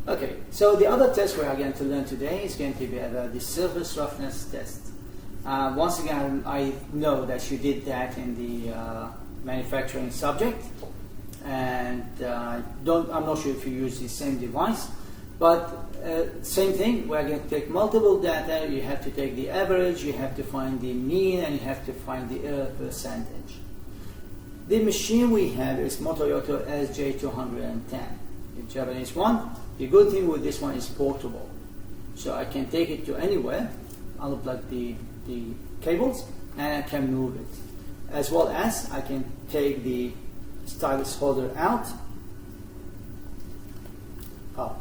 Okay, so the other test we are going to learn today is going to be about the surface roughness test. Once again, I know that you did that in the manufacturing subject, and I'm not sure if you use the same device, but same thing. We're going to take multiple data. You have to take the average, you have to find the mean, and you have to find the error percentage. The machine we have is Metrology SJ210, the Japanese one. The good thing with this one is portable, so I can take it to anywhere, unplug the cables, and I can move it. As well as I can take the stylus holder out. Oh,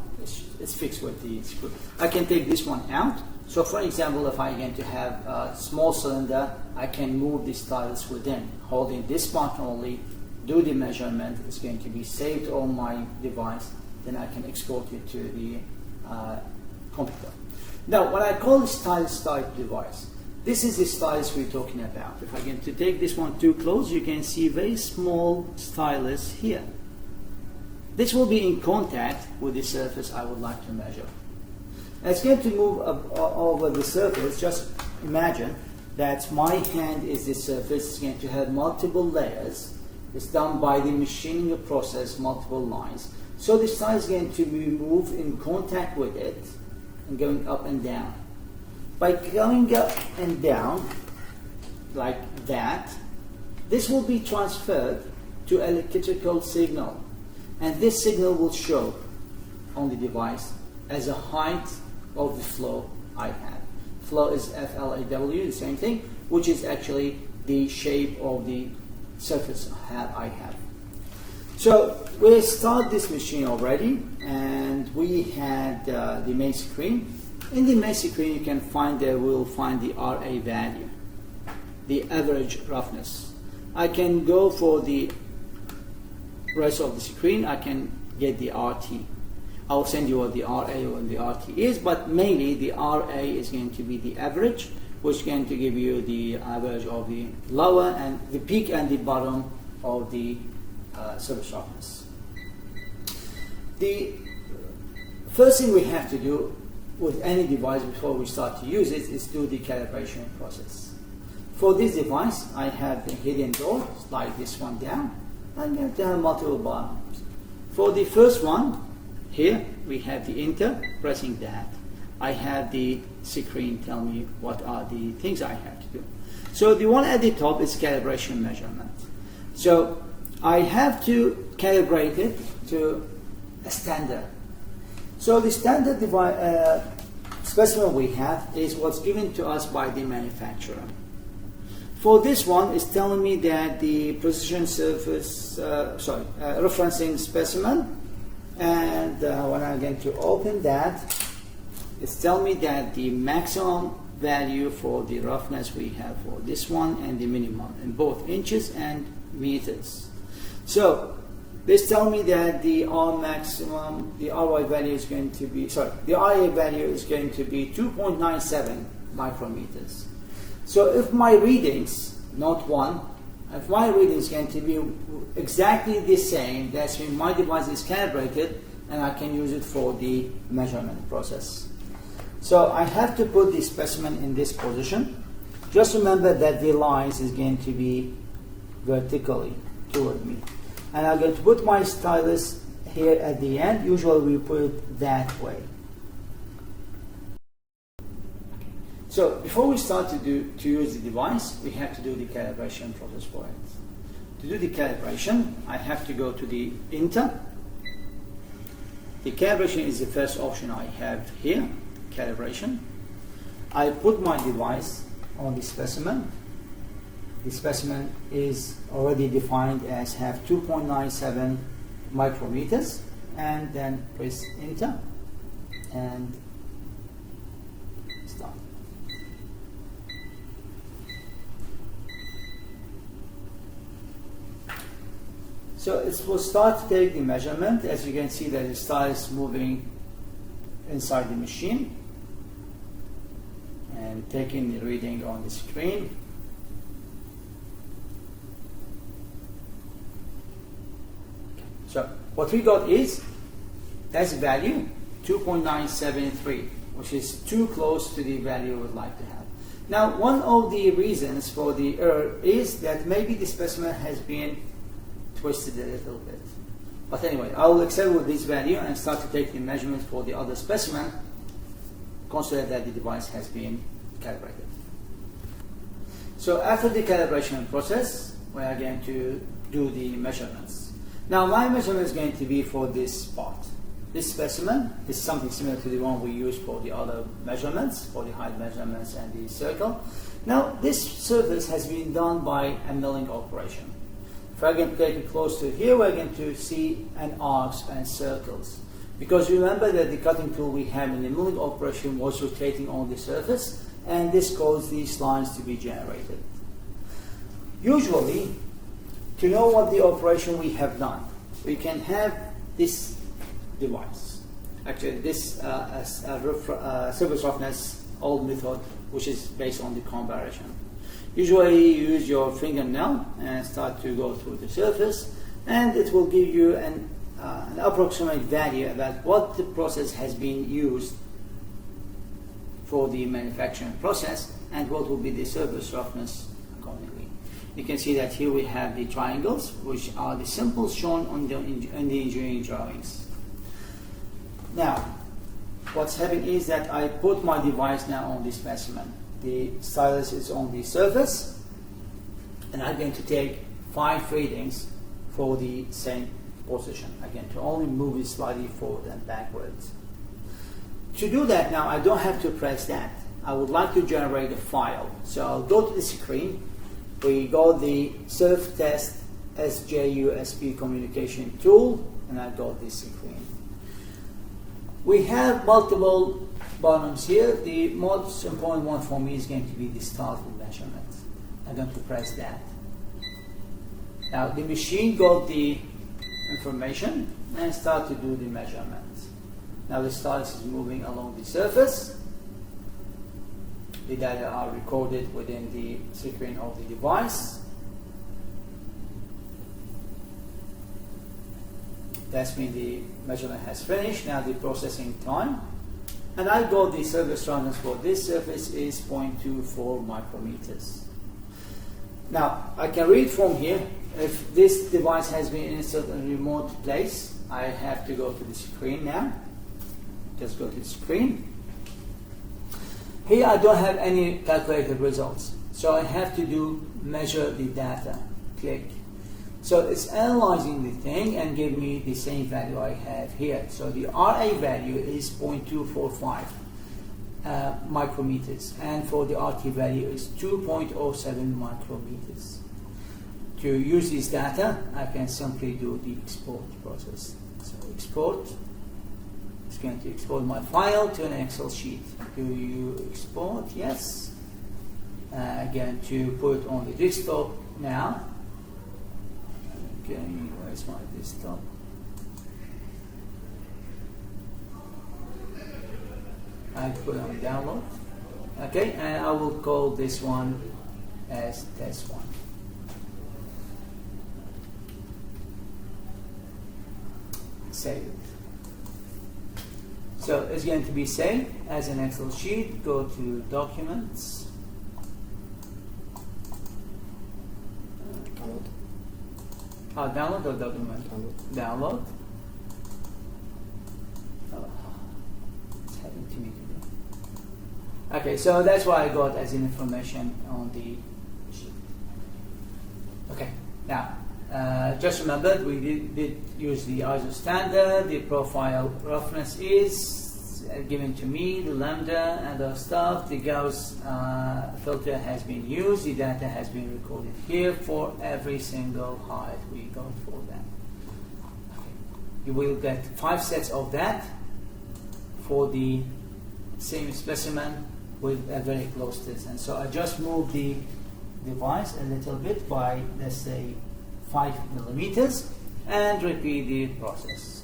it's fixed with the screw. I can take this one out. So for example, if I'm going to have a small cylinder, I can move the stylus within, holding this button only, do the measurement. It's going to be saved on my device. Then I can export it to the computer. Now, what I call a stylus type device, this is the stylus we're talking about. If I get to take this one too close, you can see a very small stylus here. This will be in contact with the surface I would like to measure. It's going to move over the surface. Just imagine that my hand is the surface. It's going to have multiple layers. It's done by the machining process, multiple lines. So the stylus is going to be moved in contact with it and going up and down. By going up and down like that, this will be transferred to electrical signal, and this signal will show on the device as a height of the flow I have. Flow is FLAW, the same thing, which is actually the shape of the surface I have. So we start this machine already, and we had the main screen. In the main screen, you can find we'll find the RA value, the average roughness. I can go for the rest of the screen. I can get the RT. I'll send you what the RA and the RT is, but mainly the RA is going to be the average, which is going to give you the average of the lower and the peak and the bottom of the surface roughness. The first thing we have to do with any device before we start to use it is do the calibration process. For this device, I have the hidden door. Slide this one down. I'm going to have multiple buttons. For the first one, here we have the enter, pressing that. I have the screen tell me what are the things I have to do. So the one at the top is calibration measurement. So I have to calibrate it to a standard. So the standard specimen we have is what's given to us by the manufacturer. For this one, it's telling me that the precision surface, referencing specimen, and when I'm going to open that, it's telling me that the maximum value for the roughness we have for this one and the minimum in both inches and meters. So this tells me that the R maximum, the RY value is going to be, the RA value is going to be 2.97 micrometers. So if my readings, not one, if my reading is going to be exactly the same, that's when my device is calibrated and I can use it for the measurement process. So I have to put the specimen in this position. Just remember that the lines is going to be vertically toward me. And I'm going to put my stylus here at the end. Usually we put it that way. So before we start to use the device, we have to do the calibration process for it. To do the calibration, I have to go to the enter. The calibration is the first option I have here, calibration. I put my device on the specimen. The specimen is already defined as have 2.97 micrometers, and then press enter and start. So it will start to take the measurement. As you can see that it starts moving inside the machine and taking the reading on the screen. So what we got is, as value, 2.973, which is too close to the value we would like to have. Now, one of the reasons for the error is that maybe the specimen has been twisted a little bit. But anyway, I will accept with this value and start to take the measurement for the other specimen, consider that the device has been calibrated. So after the calibration process, we are going to do the measurements. Now my measurement is going to be for this part. This specimen is something similar to the one we use for the other measurements, for the height measurements and the circle. Now this surface has been done by a milling operation. If I can take it close to here, we're going to see an arcs and circles. Because remember that the cutting tool we have in the milling operation was rotating on the surface, and this caused these lines to be generated. Usually, to know what the operation we have done, we can have this device. Actually, this surface roughness old method, which is based on the calibration. Usually, you use your fingernail and start to go through the surface, and it will give you an approximate value about what the process has been used for the manufacturing process and what will be the surface roughness accordingly. You can see that here we have the triangles, which are the symbols shown on the engineering drawings. Now, what's happening is that I put my device now on the specimen. The stylus is on the surface, and I'm going to take 5 readings for the same position. Again, to only move it slightly forward and backwards. To do that now, I don't have to press that. I would like to generate a file. So I'll go to the screen. We got the Surf Test SJUSP communication tool, and I got this screen. We have multiple bottoms here. The most important one for me is going to be the start with measurement. I'm going to press that. Now the machine got the information and start to do the measurements. Now the stylus is moving along the surface. The data are recorded within the screen of the device. That's when the measurement has finished. Now the processing time. And I got the surface roughness for this surface is 0.24 micrometers. Now I can read from here. If this device has been installed in a remote place, I have to go to the screen now. Just go to the screen. Here I don't have any calculated results, so I have to measure the data. Click. So it's analyzing the thing and give me the same value I have here. So the RA value is 0.245 micrometers, and for the RT value is 2.07 micrometers. To use this data, I can simply do the export process. So export. It's going to export my file to an Excel sheet. Do you export? Yes. Again, to put on the desktop now. Okay, where's my desktop? I put it on download. Okay, and I will call this one as test 1. Save it. So it's going to be saved as an Excel sheet. Go to Documents. Download or document? Download. Oh, it's happening to me today. Okay, so that's what I got as information on the sheet. Okay, now just remember we did use the ISO standard. The profile roughness is given to me, the lambda and the stuff. The Gauss filter has been used. The data has been recorded here for every single height we got for that. Okay. You will get 5 sets of that for the same specimen with a very close distance. So I just moved the device a little bit by, let's say, 5 millimeters and repeat the process.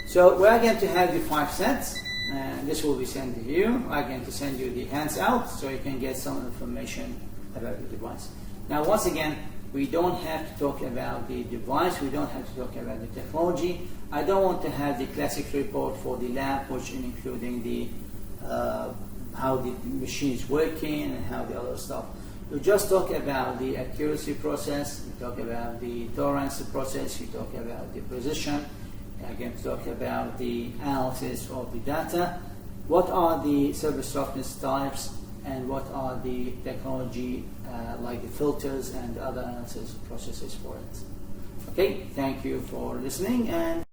So we're going to have the 5 sets, and this will be sent to you. I'm going to send you the hands out so you can get some information about the device. Now once again, We don't have to talk about the device. We don't have to talk about the technology. I don't want to have the classic report for the lab, which including the how the machine is working and how the other stuff. We just talk about the accuracy process. We talk about the tolerance process. We talk about the precision. Again, talk about the analysis of the data. What are the surface roughness types, and what are the technology like the filters and other analysis processes for it. Okay, thank you for listening, and